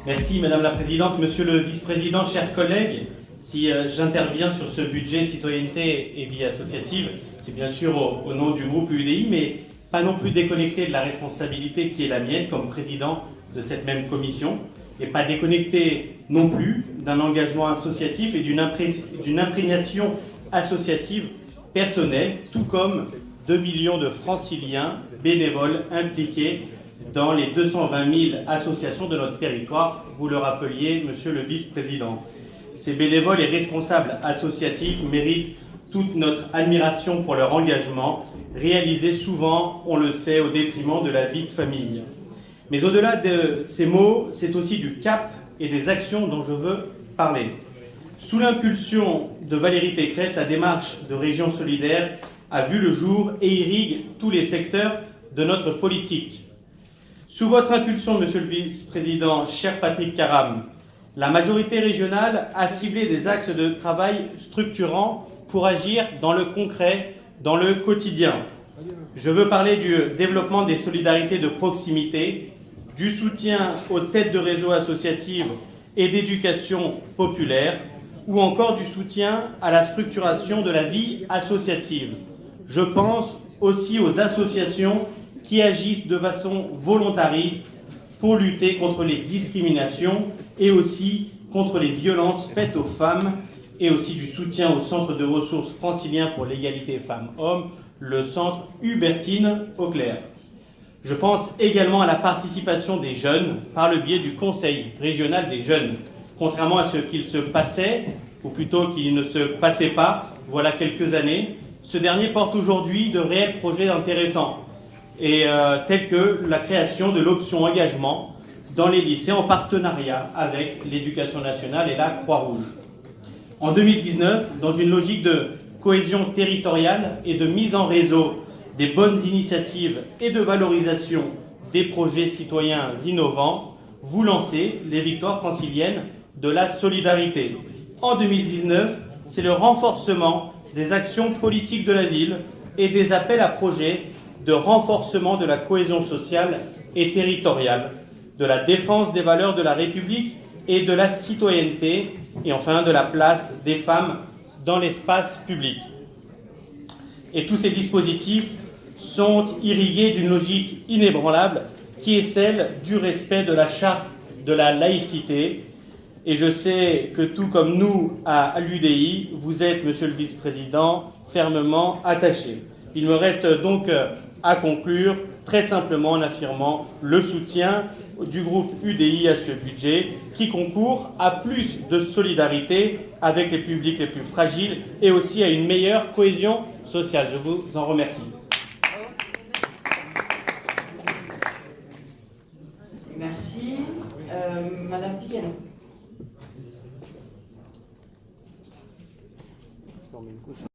Merci Madame la Présidente, Monsieur le Vice-président, chers collègues. Si j'interviens sur ce budget citoyenneté et vie associative, c'est bien sûr au nom du groupe UDI, mais pas non plus déconnecté de la responsabilité qui est la mienne comme président de cette même commission, et pas déconnecté non plus d'un engagement associatif et d'une imprégnation associative personnelle, tout comme 2 millions de franciliens bénévoles impliqués dans les 220 000 associations de notre territoire, vous le rappeliez, Monsieur le Vice-président. Ces bénévoles et responsables associatifs méritent toute notre admiration pour leur engagement, réalisé souvent, on le sait, au détriment de la vie de famille. Mais au-delà de ces mots, c'est aussi du cap et des actions dont je veux parler. Sous l'impulsion de Valérie Pécresse, la démarche de Région solidaire a vu le jour et irrigue tous les secteurs de notre politique. Sous votre impulsion, Monsieur le Vice-président, cher Patrick Caram, la majorité régionale a ciblé des axes de travail structurants pour agir dans le concret, dans le quotidien. Je veux parler du développement des solidarités de proximité, du soutien aux têtes de réseau associatives et d'éducation populaire, ou encore du soutien à la structuration de la vie associative. Je pense aussi aux associations qui agissent de façon volontariste pour lutter contre les discriminations et aussi contre les violences faites aux femmes, et aussi du soutien au Centre de ressources francilien pour l'égalité femmes-hommes, le Centre Hubertine Auclair. Je pense également à la participation des jeunes par le biais du Conseil régional des jeunes. Contrairement à ce qu'il se passait, ou plutôt qu'il ne se passait pas, voilà quelques années, ce dernier porte aujourd'hui de réels projets intéressants, tels que la création de l'option engagement dans les lycées en partenariat avec l'Éducation nationale et la Croix-Rouge. En 2019, dans une logique de cohésion territoriale et de mise en réseau des bonnes initiatives et de valorisation des projets citoyens innovants, vous lancez les victoires franciliennes de la solidarité. En 2019, c'est le renforcement des actions politiques de la ville et des appels à projets de renforcement de la cohésion sociale et territoriale, de la défense des valeurs de la République et de la citoyenneté, et enfin de la place des femmes dans l'espace public. Et tous ces dispositifs sont irrigués d'une logique inébranlable qui est celle du respect de la charte de la laïcité. Et je sais que tout comme nous à l'UDI, vous êtes, Monsieur le Vice-président, fermement attaché. Il me reste donc à conclure très simplement en affirmant le soutien du groupe UDI à ce budget qui concourt à plus de solidarité avec les publics les plus fragiles et aussi à une meilleure cohésion sociale. Je vous en remercie. Merci. Madame Piguet.